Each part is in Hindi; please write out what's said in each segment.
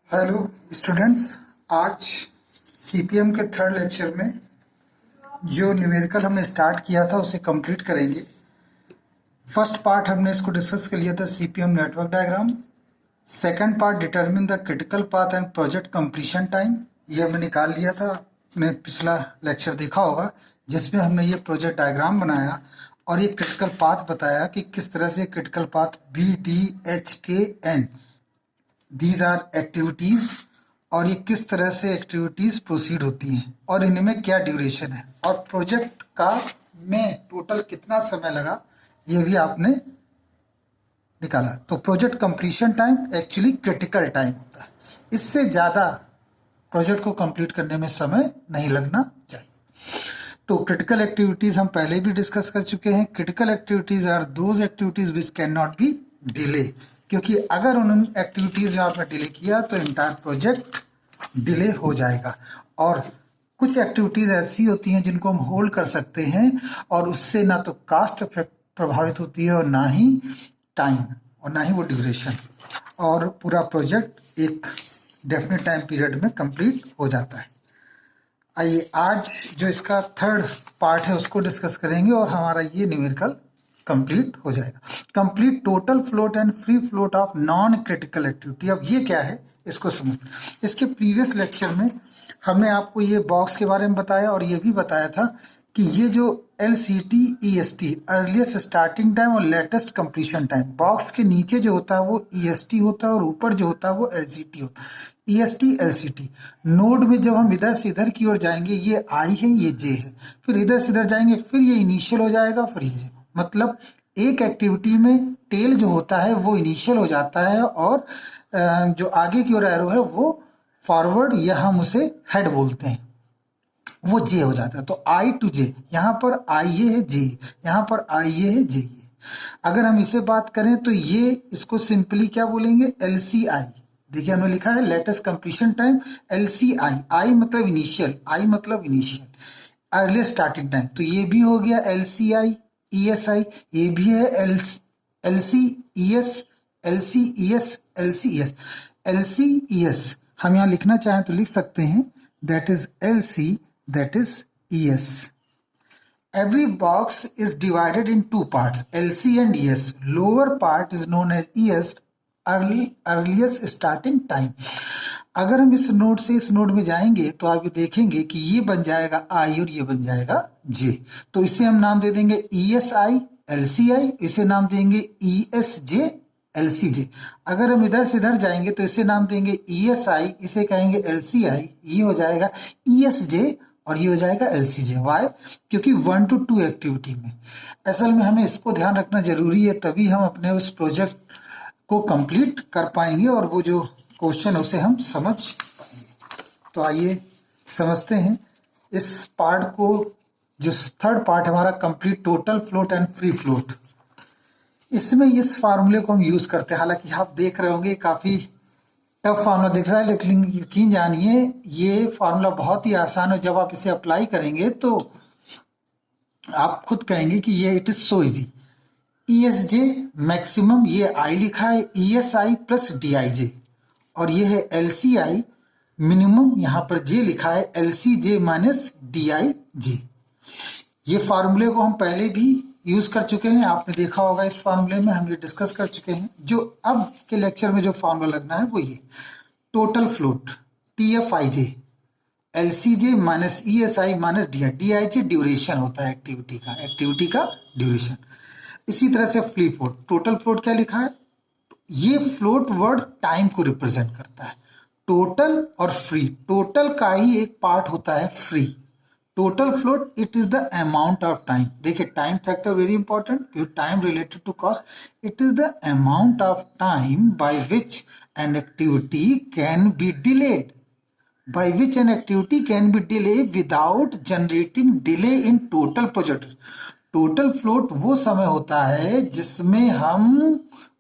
हेलो स्टूडेंट्स, आज सीपीएम के थर्ड लेक्चर में जो न्यूमेरिकल हमने स्टार्ट किया था उसे कंप्लीट करेंगे। फर्स्ट पार्ट हमने इसको डिस्कस कर लिया था CPM network diagram. Second part determine the critical path and project completion time, ये हमने निकाल लिया था। आपने पिछला लेक्चर देखा होगा जिसमें हमने ये प्रोजेक्ट डायग्राम बनाया और ये क्रिटिकल पाथ बताया कि किस तरह से critical path BDHKN these are activities और ये किस तरह से एक्टिविटीज प्रोसीड होती हैं और इनमें क्या ड्यूरेशन है और प्रोजेक्ट का में टोटल कितना समय लगा, ये भी आपने निकाला। तो project completion time actually critical time होता है, इससे ज़्यादा प्रोजेक्ट को कंप्लीट करने में समय नहीं लगना चाहिए। तो क्रिटिकल एक्टिविटीज हम पहले भी डिस्कस कर चुके हैं। Critical activities are those activities which can not be delay, क्योंकि अगर उन एक्टिविटीज में आपने डिले किया तो इंटायर प्रोजेक्ट डिले हो जाएगा। और कुछ एक्टिविटीज ऐसी होती हैं जिनको हम होल्ड कर सकते हैं और उससे ना तो कास्ट इफेक्ट प्रभावित होती है और ना ही टाइम और ना ही वो ड्यूरेशन, और पूरा प्रोजेक्ट एक डेफिनेट टाइम पीरियड में कंप्लीट हो जाता है। आइए आज जो इसका थर्ड पार्ट है उसको डिस्कस करेंगे और हमारा ये न्यूमेरिकल कंप्लीट हो जाएगा। Complete total float and free float of non critical activity. अब ये क्या है इसको समझते हैं। इसके प्रीवियस लेक्चर में हमने आपको ये बॉक्स के बारे में बताया और ये भी बताया था कि ये जो LCT EST earliest starting time और लेटेस्ट कंप्लीशन टाइम, बॉक्स के नीचे जो होता है वो EST होता है और ऊपर जो होता है वो LCT होता है। EST LCT नोड में जब हम इधर से इधर की ओर जाएंगे, ये I है ये J है, फिर इधर से इधर जाएंगे फिर ये इनिशियल हो जाएगा फिर ये, मतलब एक एक्टिविटी में टेल जो होता है वो इनिशियल हो जाता है और जो आगे की ओर एरो है वो फॉरवर्ड या हम उसे हेड बोलते हैं, वो जे हो जाता है। तो I to J, यहाँ पर I ये है J, यहाँ पर I ये है J ये। अगर हम इसे बात करें तो ये इसको सिंपली क्या बोलेंगे, LCI। देखिए हमने लिखा है latest completion time LCI, I मतलब इनिशियल, I मतलब इनिशियल, अर्लीस्ट स्टार्टिंग टाइम। तो ये भी हो गया LCI ESI, ये भी है LCES LCES LCES LCES। हम यहाँ लिखना चाहें तो लिख सकते हैं that is LC, that is ES. Every box is divided in two parts, LC and ES. Lower part is known as ES, earliest starting time. अगर हम इस नोड से इस नोड में जाएंगे तो आप ये देखेंगे कि ये बन जाएगा I और ये बन जाएगा J। तो इसे हम नाम दे देंगे ESI LCI, इसे नाम देंगे ESJ LCJ। अगर हम इधर से इधर जाएंगे तो इसे नाम देंगे ESI, इसे कहेंगे LCI, ये हो जाएगा ESJ और ये हो जाएगा LCJ। वाई? क्योंकि 1 to 2 एक्टिविटी में असल में हमें इसको ध्यान रखना जरूरी है, तभी हम अपने उस प्रोजेक्ट को कंप्लीट कर पाएंगे और वो जो क्वेश्चन उसे हम समझ पाएंगे। तो आइए समझते हैं इस पार्ट को। जो थर्ड पार्ट हमारा complete total float and free float, इसमें इस फार्मूले को हम यूज करते हैं। हालांकि आप देख रहे होंगे काफी टफ फार्मूला दिख रहा है, लेकिन यकीन जानिए ये फार्मूला बहुत ही आसान है। जब आप इसे अप्लाई करेंगे तो आप खुद कहेंगे कि ये it is so easy. ESJ maximum, ये I लिखा है, ESI प्लस DIJ, और ये है LCI मिनिमम, यहाँ पर J लिखा है, LCJ माइनस DIJ। ये फार्मूले को हम पहले भी यूज कर चुके हैं, आपने देखा होगा इस फार्मूले में हम ये डिस्कस कर चुके हैं। जो अब के लेक्चर में जो फार्मूला लगना है वो ये total float TFIJ LCJ minus ESI minus DIJ duration होता है एक्टिविटी का ड्यूरेशन। इसी तरह से फ्री फ्लोट, टोटल फ्लोट क्या लिखा है, ये फ्लोट वर्ड टाइम को रिप्रेजेंट करता है। टोटल और फ्री, टोटल का ही एक पार्ट होता है free. Total float it is the amount of time. देखिए टाइम फैक्टर वेरी इंपॉर्टेंट, क्योंकि time related to cost. It is the amount of time by which an activity can be delayed, by which an activity can be delayed without generating delay in total project. Total float वो समय होता है जिसमें हम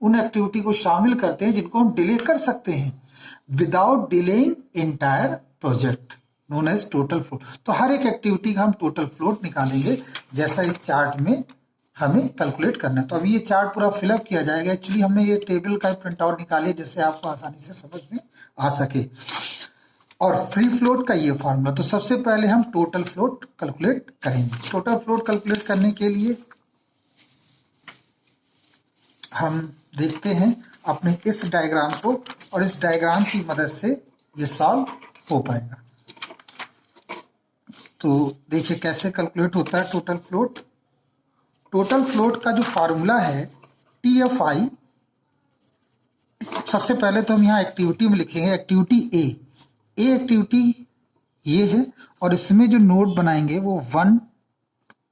उन एक्टिविटी को शामिल करते हैं जिनको हम डिले कर सकते हैं without delaying entire project, known as total float. तो हर एक एक्टिविटी का हम टोटल फ्लोट निकालेंगे जैसा इस चार्ट में हमें कैलकुलेट करना है। तो अब ये चार्ट पूरा फिलअप किया जाएगा। एक्चुअली हमने ये टेबल का प्रिंट आउट निकाले जिससे आपको आसानी से समझ में आ सके। और फ्री फ्लोट का ये फॉर्मूला, तो सबसे पहले हम टोटल फ्लोट कैलकुलेट करेंगे। टोटल फ्लोट कैलकुलेट करने के लिए हम देखते हैं अपने इस डायग्राम को, और इस डायग्राम की मदद से ये सॉल्व हो पाएगा। तो देखिए कैसे कैलकुलेट होता है टोटल फ्लोट। टोटल फ्लोट का जो फार्मूला है TFI, सबसे पहले तो हम यहाँ एक्टिविटी में लिखेंगे एक्टिविटी ए एक्टिविटी ये है, और इसमें जो नोट बनाएंगे वो 1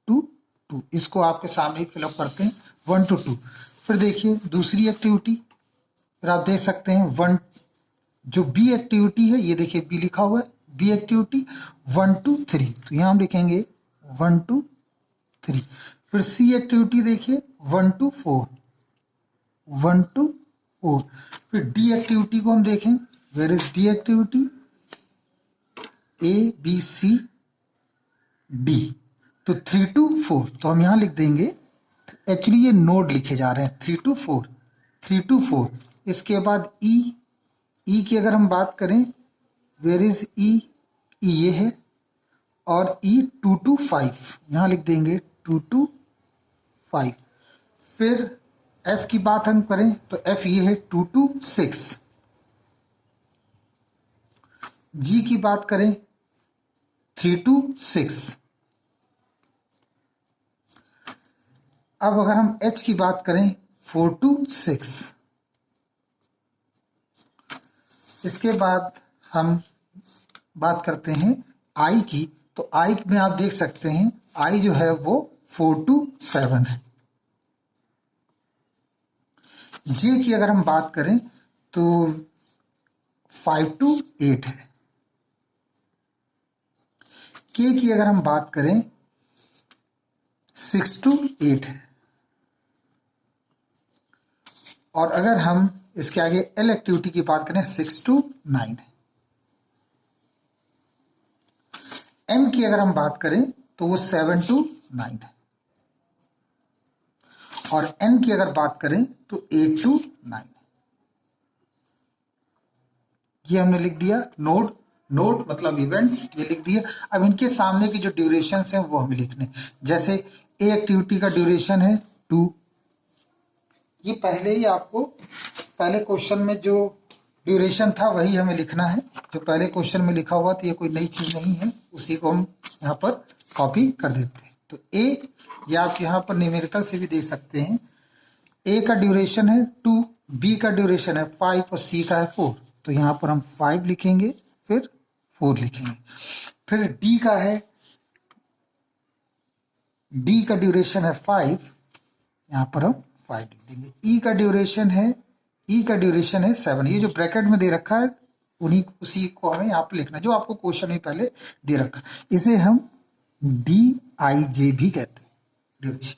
to 2, इसको आपके सामने ही फिलअप करते हैं 1 to 2। फिर देखिए दूसरी एक्टिविटी, फिर आप देख सकते हैं 1, जो बी एक्टिविटी है ये देखिए बी लिखा हुआ है, बी एक्टिविटी 1 to 3, तो यहाँ हम लिखेंगे 1 to 3। फिर सी एक्टिविटी देखिए 1 to 4, 1 to 4। फिर डी एक्टिविटी को हम देखें, where is D activity, ABC D, तो 3 to 4, तो हम यहाँ लिख देंगे, एक्चुअली ये नोड लिखे जा रहे हैं 3 to 4, 3 to 4। इसके बाद ई की अगर हम बात करें, वेयर इज ई ये है, और ई 2 to 5, यहाँ लिख देंगे 2 to 5। फिर एफ की बात हम करें तो एफ ये है 2 to 6। जी की बात करें 3 to 6। अब अगर हम एच की बात करें 4 to 6। इसके बाद हम बात करते हैं आई की, तो आई में आप देख सकते हैं आई जो है वो 4 to 7 है। जे की अगर हम बात करें तो 5 to 8 है। के की अगर हम बात करें 6 to 8 है। और अगर हम इसके आगे एल एक्टिविटी की बात करें 6 to 9 है। एम की अगर हम बात करें तो वो 7 to 9 है। और एन की अगर बात करें तो 8 to 9 है। ये हमने लिख दिया नोट मतलब इवेंट्स, ये लिख दिया। अब इनके सामने की जो ड्यूरेशन हैं वो हमें लिखने, जैसे ए एक्टिविटी का ड्यूरेशन है 2, ये पहले ही आपको पहले क्वेश्चन में जो ड्यूरेशन था वही हमें लिखना है, जो पहले क्वेश्चन में लिखा हुआ था, ये कोई नई चीज नहीं है, उसी को हम यहाँ पर कॉपी कर देते हैं। तो ए, या आप यहाँ पर न्यूमेरिकल से भी देख सकते हैं, ए का ड्यूरेशन है 2, बी का ड्यूरेशन है 5 और सी का है 4, तो यहाँ पर हम 5 लिखेंगे फिर 4 लिखेंगे। फिर डी का है, डी का ड्यूरेशन है 5, यहाँ पर हम 5 लिख देंगे। ई का ड्यूरेशन है 7, ये जो ब्रैकेट में दे रखा है उसी को हमें यहाँ पर लिखना है, जो आपको क्वेश्चन में पहले दे रखा है। इसे हम DIJ भी कहते हैं ड्यूरेशन।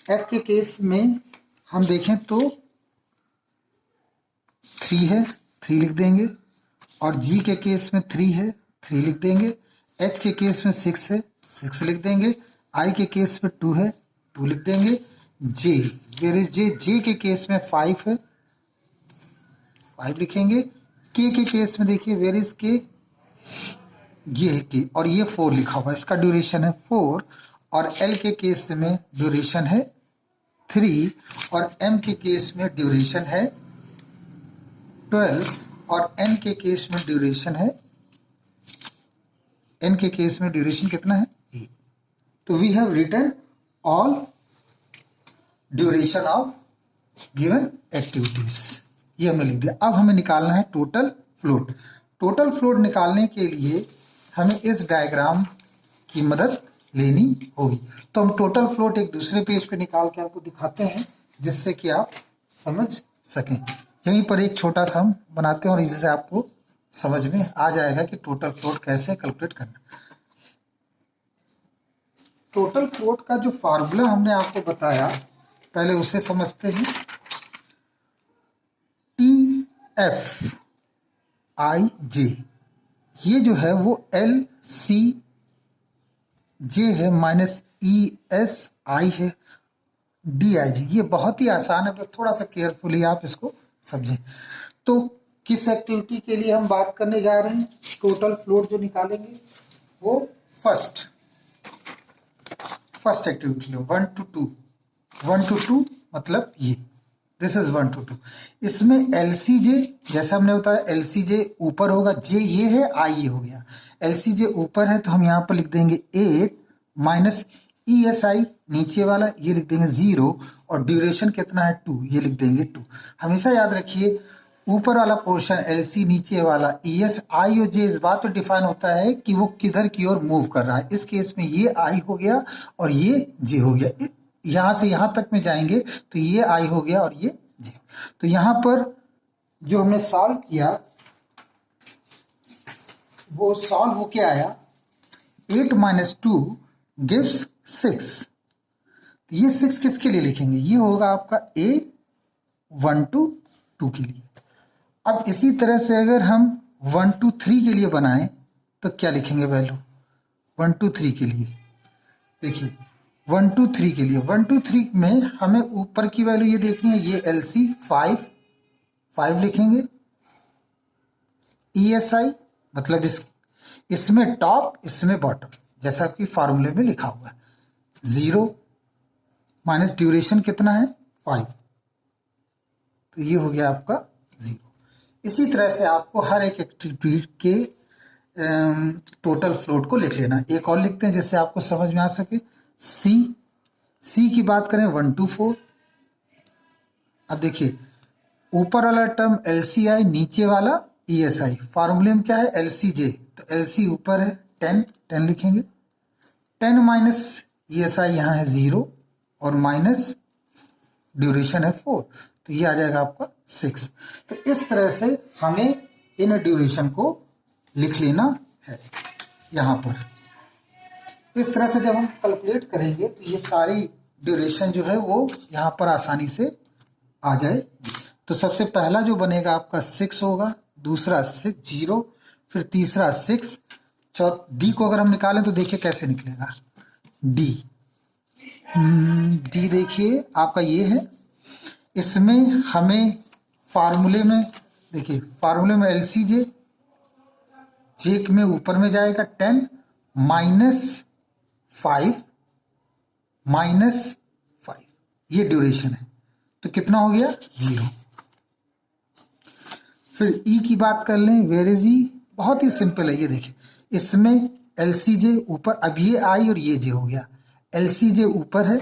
एफ के केस में हम देखें तो 3 है, 3 लिख देंगे। और जी के केस में 3 है, 3 लिख देंगे। एच के केस में 6 है, 6 लिख देंगे। आई के केस में 2 है, 2 लिख देंगे। जे, वेयर इज जे, जे के केस में 5 है, 5 लिखेंगे। के केस में देखिए वेयर इज के, ये है के, और ये 4 लिखा हुआ है, इसका ड्यूरेशन है 4। और एल के केस में ड्यूरेशन है 3, और एम के केस में ड्यूरेशन है 12, और एन के केस में ड्यूरेशन है, एन के केस में ड्यूरेशन कितना है 8। तो we have written all duration of given activities, ये हमने लिख दिया। अब हमें निकालना है टोटल फ्लोट। टोटल फ्लोट निकालने के लिए हमें इस डायग्राम की मदद लेनी होगी। तो हम टोटल फ्लोट एक दूसरे पेज पे निकाल के आपको दिखाते हैं, जिससे कि आप समझ सकें। यहीं पर एक छोटा सा हम बनाते हैं और इससे आपको समझ में आ जाएगा कि टोटल फ्लोट कैसे कैलकुलेट करना। टोटल फ्लोट का जो फार्मूला हमने आपको बताया, पहले उसे समझते हैं। TFIJ, ये जो है वो LC जे है माइनस ई एस आई है डी आई जी। ये बहुत ही आसान है, बस थोड़ा सा केयरफुली आप इसको समझें। तो किस एक्टिविटी के लिए हम बात करने जा रहे हैं? टोटल फ्लोट जो निकालेंगे वो first activity low 1 to 2, 1 to 2 मतलब ये दिस इज 1 to 2। इसमें LCJ जैसा हमने बताया LCJ ऊपर होगा, जे ये है आई ये हो गया। LCJ ऊपर है तो हम यहाँ पर लिख देंगे 8 माइनस ESI नीचे वाला ये लिख देंगे 0 और ड्यूरेशन कितना है 2 ये लिख देंगे 2। हमेशा याद रखिए ऊपर वाला पोर्शन LC नीचे वाला ES I और J इस बात पर डिफाइन होता है कि वो किधर की ओर मूव कर रहा है। इस केस में ये I हो गया और ये J हो गया। यहां से यहां तक में जाएंगे तो ये I हो गया और ये J। तो यहां पर जो हमने सॉल्व किया वो सॉल्व होके आया 8 माइनस 2 गिव्स 6। तो ये 6 किसके लिए लिखेंगे? ये होगा आपका A 1 to 2 के लिए। अब इसी तरह से अगर हम 1 to 3 के लिए बनाएं तो क्या लिखेंगे वैल्यू 1 to 3 के लिए? देखिए 1 to 3 के लिए 1 to 3 में हमें ऊपर की वैल्यू ये देखनी है, ये LC 5 लिखेंगे। ESI मतलब इसमें टॉप इसमें बॉटम जैसा कि फार्मूले में लिखा हुआ है। 0 माइनस ड्यूरेशन कितना है 5, तो ये हो गया आपका 0। इसी तरह से आपको हर एक एक्टिविटी के टोटल फ्लोट को लिख लेना। एक और लिखते हैं जिससे आपको समझ में आ सके। सी की बात करें 1 to 4। अब देखिए ऊपर वाला टर्म LCI नीचे वाला ESI। फार्मूले में क्या है LCJ, तो LC ऊपर है 10 लिखेंगे। 10 माइनस ESI यहाँ है 0 और माइनस ड्यूरेशन है 4, तो ये आ जाएगा आपका 6। तो इस तरह से हमें इन ड्यूरेशन को लिख लेना है यहाँ पर। इस तरह से जब हम कैलकुलेट करेंगे तो ये सारी ड्यूरेशन जो है वो यहाँ पर आसानी से आ जाएगी। तो सबसे पहला जो बनेगा आपका 6 होगा, दूसरा 6 0, फिर तीसरा 6, डी को अगर हम निकालें तो देखिए कैसे निकलेगा। डी देखिए आपका ये है। इसमें हमें फार्मूले में देखिए फार्मूले में LCJ जे में ऊपर में जाएगा 10 माइनस 5 ये ड्यूरेशन है, तो कितना हो गया 0। फिर E की बात कर लें, वेयर इज E? बहुत ही सिंपल है, ये देखिए इसमें LCJ ऊपर, अब ये I और ये J हो गया। LCJ ऊपर है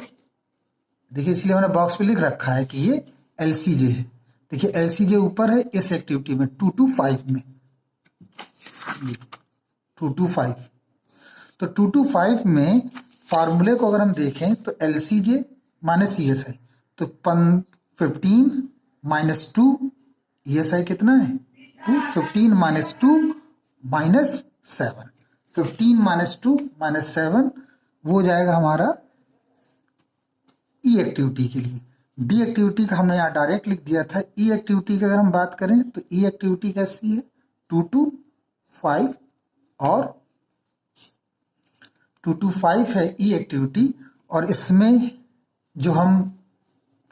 देखिए, इसलिए मैंने बॉक्स पे लिख रखा है कि ये LCJ है। देखिए LCJ ऊपर है इस एक्टिविटी में 2 to 5 में 2 to 5। तो 2 to 5 में फार्मूले को अगर हम देखें तो LCJ माइनस ESI, तो 15 माइनस 2 ESI कितना है 2, 15 माइनस 2 माइनस 7, 15 माइनस 2 माइनस 7 वो हो जाएगा हमारा ई एक्टिविटी के लिए। डी एक्टिविटी का हमने यहाँ डायरेक्ट लिख दिया था। ई एक्टिविटी की अगर हम बात करें तो ई एक्टिविटी कैसी है 2 to 5 और 2 to 5 है ई एक्टिविटी। और इसमें जो हम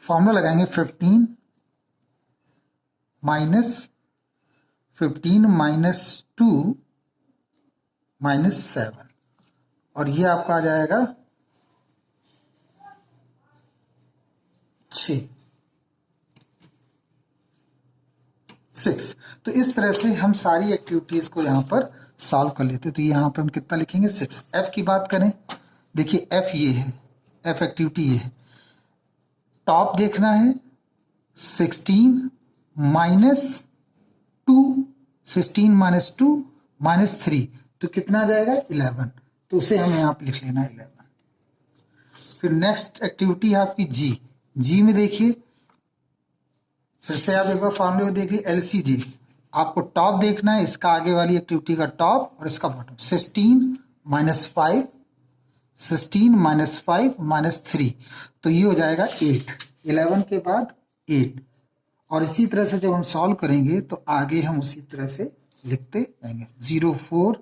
फॉर्मूला लगाएंगे 15 माइनस 2 माइनस 7 और ये आपका आ जाएगा 6। तो इस तरह से हम सारी एक्टिविटीज को यहाँ पर सॉल्व कर लेते हैं। तो यहाँ पर हम कितना लिखेंगे 6। एफ की बात करें, देखिए एफ ये है, एफ एक्टिविटी ये है। टॉप देखना है 16 माइनस 2 माइनस 3, तो कितना आ जाएगा 11, तो उसे हमें यहाँ पर लिख लेना है 11। फिर नेक्स्ट एक्टिविटी है आपकी जी में देखिए फिर से आप एक बार फॉर्मूले को देखिए LCJ। आपको टॉप देखना है, इसका आगे वाली एक्टिविटी का टॉप और इसका बॉटम। 16 माइनस 5 माइनस 3, तो ये हो जाएगा 8। 11 के बाद 8। और इसी तरह से जब हम सॉल्व करेंगे तो आगे हम उसी तरह से लिखते जाएंगे। 0 4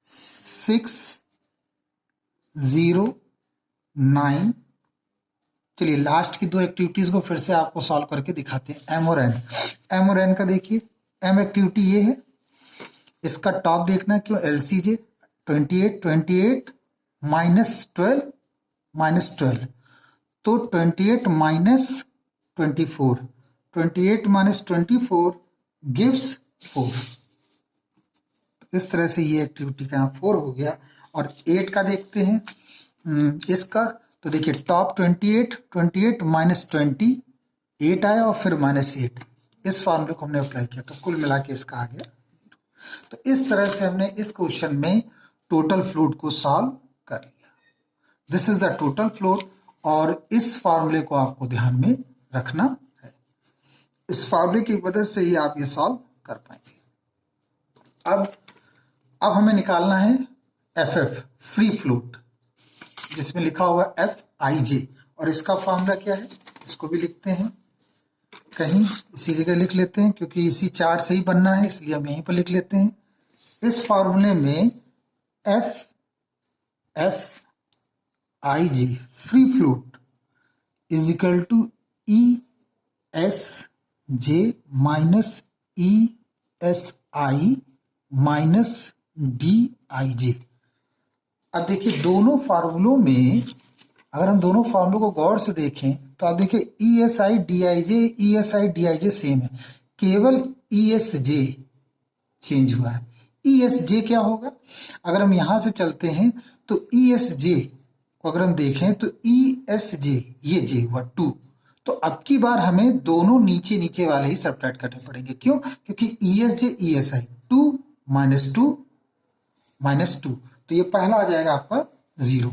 6 0 9। चलिए लास्ट की दो एक्टिविटीज को फिर से आपको सॉल्व करके दिखाते हैं। एम और एन, एम और एन का देखिए, एम एक्टिविटी ये है, इसका टॉप देखना है क्यों, LCJ 28 माइनस 12 तो 28 माइनस 24, 28 माइनस 24 गिव्स 4। इस तरह से ये एक्टिविटी का यहाँ 4 हो गया। और 8 का देखते हैं इसका, तो देखिए टॉप 28 माइनस 20 8 आया और फिर -8, इस फॉर्मूले को हमने अप्लाई किया तो कुल मिला के इसका आ गया। तो इस तरह से हमने इस क्वेश्चन में टोटल फ्लोट को सॉल्व कर लिया। This is the total float और इस फॉर्मूले को आपको ध्यान में रखना है। इस फॉर्मूले की मदद से ही आप ये सॉल्व कर पाएंगे। अब हमें निकालना है FF फ्री फ्लोट, जिसमें लिखा हुआ FIJ और इसका फॉर्मूला क्या है, इसको भी लिखते हैं, कहीं इसी जगह लिख लेते हैं क्योंकि इसी चार्ट से ही बनना है, इसलिए हम यहीं पर लिख लेते हैं। इस फॉर्मूले में FIJ free float is equal to ESJ minus ESI minus DIJ। अब देखिए दोनों फार्मूलों में, अगर हम दोनों फार्मूलों को गौर से देखें तो आप देखिए ESI DIJ सेम है, केवल ESJ चेंज हुआ है। ESJ क्या होगा, अगर हम यहां से चलते हैं तो ESJ को अगर हम देखें तो ESJ ये J हुआ 2, तो अब की बार हमें दोनों नीचे नीचे वाले ही सब्ट्रैक्ट करने पड़ेंगे। क्यों, क्योंकि ESJ ESI 2 माइनस 2 माइनस 2, तो ये पहला आ जाएगा आपका 0।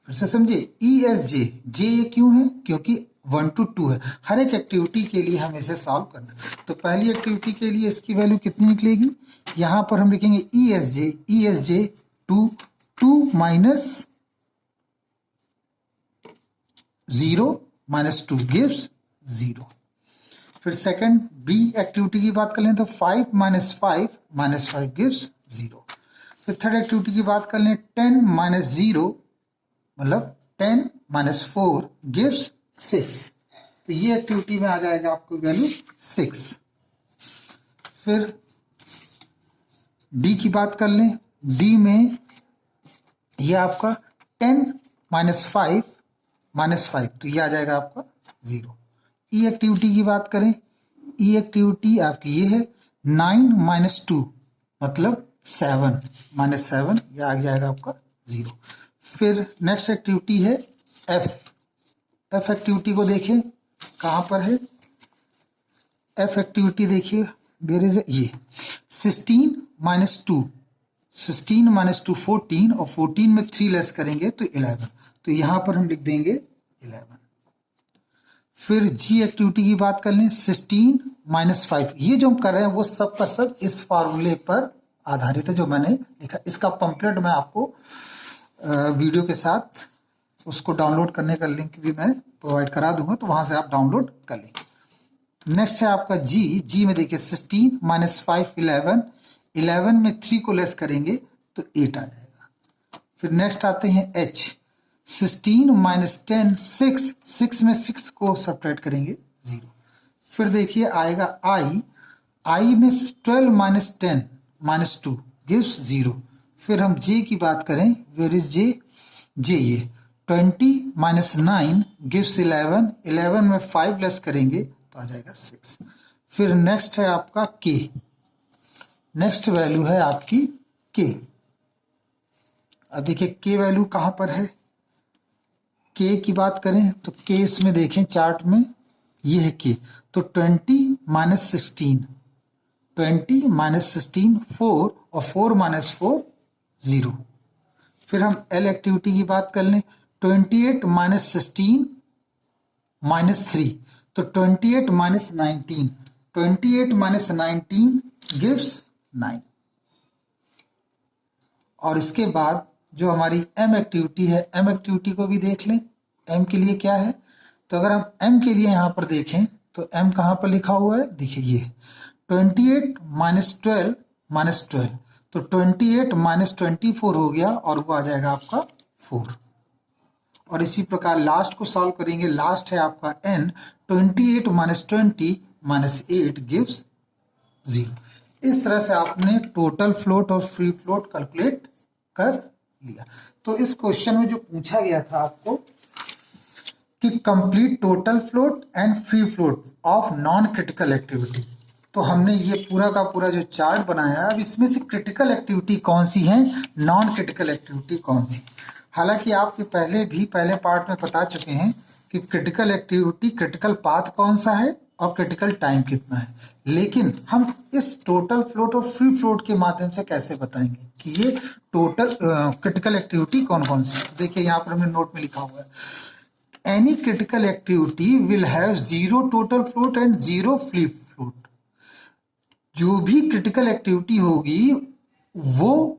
फिर से समझिए, ESJ J क्यों है, क्योंकि 1 to 2 है। हर एक एक्टिविटी के लिए हम इसे सॉल्व करना है। तो पहली एक्टिविटी के लिए इसकी वैल्यू कितनी निकलेगी, यहां पर हम लिखेंगे ESJ 2 माइनस 0 माइनस 2 गिव्स 0। फिर सेकंड B एक्टिविटी की बात कर लें तो 5 माइनस 5 गिव्स 0। फिर थर्ड एक्टिविटी की बात कर लें 10 माइनस 0 मतलब 10 माइनस 4 गिव्स 6, तो ये एक्टिविटी में आ जाएगा आपको वैल्यू 6। फिर D की बात कर लें, D में ये आपका 10 माइनस 5 तो ये आ जाएगा आपका 0। E एक्टिविटी की बात करें, E एक्टिविटी आपकी ये है 9 माइनस 2 मतलब 7 माइनस 7, यह आ जाएगा आपका 0। फिर नेक्स्ट एक्टिविटी है F एक्टिविटी को देखें कहाँ पर है, F एक्टिविटी देखिए वेयर इज ये 16 माइनस 2 14 और 14 में 3 लेस करेंगे तो 11, तो यहाँ पर हम लिख देंगे 11। फिर G एक्टिविटी की बात कर लें 16 माइनस 5, ये जो हम कर रहे हैं वो सब का सब इस फार्मूले पर आधारित है जो मैंने लिखा। इसका पंपलेट मैं आपको वीडियो के साथ उसको डाउनलोड करने का लिंक भी मैं प्रोवाइड करा दूंगा, तो वहां से आप डाउनलोड कर लेंगे। नेक्स्ट है आपका G में देखिए 16 माइनस 5 11 में 3 को लेस करेंगे तो 8 आ जाएगा। फिर नेक्स्ट आते हैं H 16 माइनस 10 6 में 6 को सब्ट्रैक्ट करेंगे 0। फिर देखिए आएगा I में 12 माइनस 10 माइनस 2 गिव्स 0। फिर हम J की बात करें, वेयर इज J ये 20 माइनस 9 गिव्स 11 में 5 लेस करेंगे तो आ जाएगा 6। फिर नेक्स्ट है आपका K, नेक्स्ट वैल्यू है आपकी K। अब देखिए K वैल्यू कहां पर है, K की बात करें तो K इसमें देखें चार्ट में ये है K, तो 20 माइनस 16 4 और 4 माइनस 4 0। फिर हम L एक्टिविटी की बात कर लें 28 माइनस 16 माइनस 3, तो 28 माइनस 19 गिव्स 9। और इसके बाद जो हमारी M एक्टिविटी है, M एक्टिविटी को भी देख लें। M के लिए क्या है, तो अगर हम M के लिए यहां पर देखें तो M कहां पर लिखा हुआ है, देखिए ये 28 माइनस 12, तो 28 माइनस 24 हो गया और वो आ जाएगा आपका 4। और इसी प्रकार लास्ट को सॉल्व करेंगे, लास्ट है आपका n, 28 माइनस 20 माइनस 8 गिव्स 0। इस तरह से आपने टोटल फ्लोट और फ्री फ्लोट कैलकुलेट कर लिया। तो इस क्वेश्चन में जो पूछा गया था आपको कि complete total float and free float of non critical activity, तो हमने ये पूरा का पूरा जो चार्ट बनाया, अब इसमें से क्रिटिकल एक्टिविटी कौन सी है, नॉन क्रिटिकल एक्टिविटी कौन सी। हालांकि आपके पहले पार्ट में बता चुके हैं कि क्रिटिकल एक्टिविटी, क्रिटिकल पाथ कौन सा है और क्रिटिकल टाइम कितना है, लेकिन हम इस टोटल फ्लोट और फ्री फ्लोट के माध्यम से कैसे बताएंगे कि ये टोटल क्रिटिकल एक्टिविटी कौन कौन सी। देखिए यहाँ पर हमने नोट में लिखा हुआ है, any critical activity will have 0 total float and 0 free float. जो भी क्रिटिकल एक्टिविटी होगी वो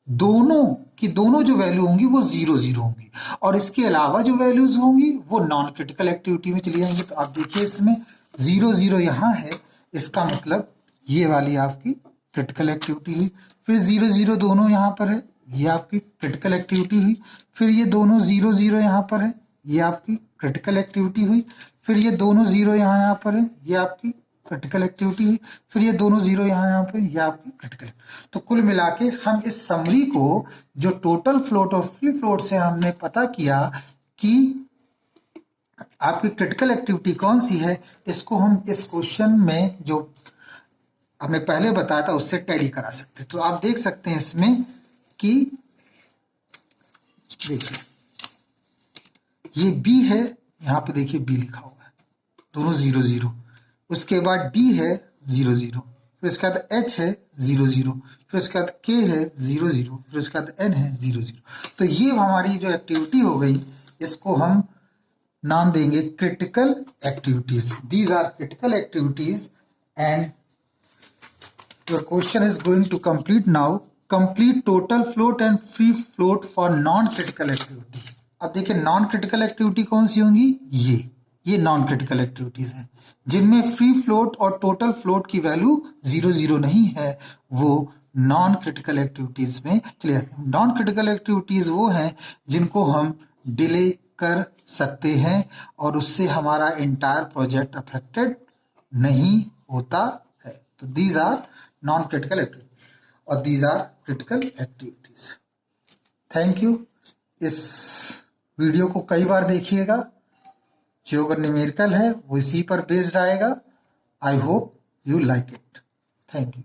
दोनों की दोनों जो वैल्यू होंगी वो 0 होंगी, और इसके अलावा जो वैल्यूज होंगी वो नॉन क्रिटिकल एक्टिविटी में चली जाएंगी। तो आप देखिए इसमें 0 यहाँ है, इसका मतलब ये वाली आपकी क्रिटिकल एक्टिविटी हुई। फिर 0 दोनों यहाँ पर है, ये आपकी क्रिटिकल एक्टिविटी हुई। फिर ये दोनों 0 यहाँ पर है, ये आपकी क्रिटिकल एक्टिविटी हुई। फिर ये दोनों 0 यहाँ पर है, ये आपकी क्रिटिकल एक्टिविटी हुई। फिर ये दोनों 0 यहाँ पर, ये आपकी क्रिटिकल। तो कुल मिला के हम इस समरी को जो टोटल फ्लोट और फ्री फ्लोट से हमने पता किया कि आपकी क्रिटिकल एक्टिविटी कौन सी है, इसको हम इस क्वेश्चन में जो हमने पहले बताया था उससे टैली करा सकते। तो आप देख सकते हैं इसमें कि देखिए ये बी है, यहाँ पे देखिए बी लिखा हुआ है, दोनों 0 उसके बाद डी है 0 फिर उसके बाद एच है 0 फिर उसके बाद के है 0 फिर उसके बाद एन है 0 तो ये हमारी जो एक्टिविटी हो गई, इसको हम नाम देंगे critical activities. These are critical activities and your question is going to complete now, complete total float and free float for non critical activity. अब देखिए नॉन क्रिटिकल एक्टिविटी कौन सी होंगी, ये नॉन क्रिटिकल एक्टिविटीज है जिनमें फ्री फ्लोट और टोटल फ्लोट की वैल्यू 0 नहीं है, वो नॉन क्रिटिकल एक्टिविटीज में चले जाते हैं। नॉन क्रिटिकल एक्टिविटीज वो हैं जिनको हम डिले कर सकते हैं और उससे हमारा एंटायर प्रोजेक्ट अफेक्टेड नहीं होता है। तो these are non critical activities और these are critical activities. Thank you. इस वीडियो को कई बार देखिएगा, जो अगर न्यूमेरिकल है वो इसी पर बेस्ड आएगा। I hope you like it. Thank you.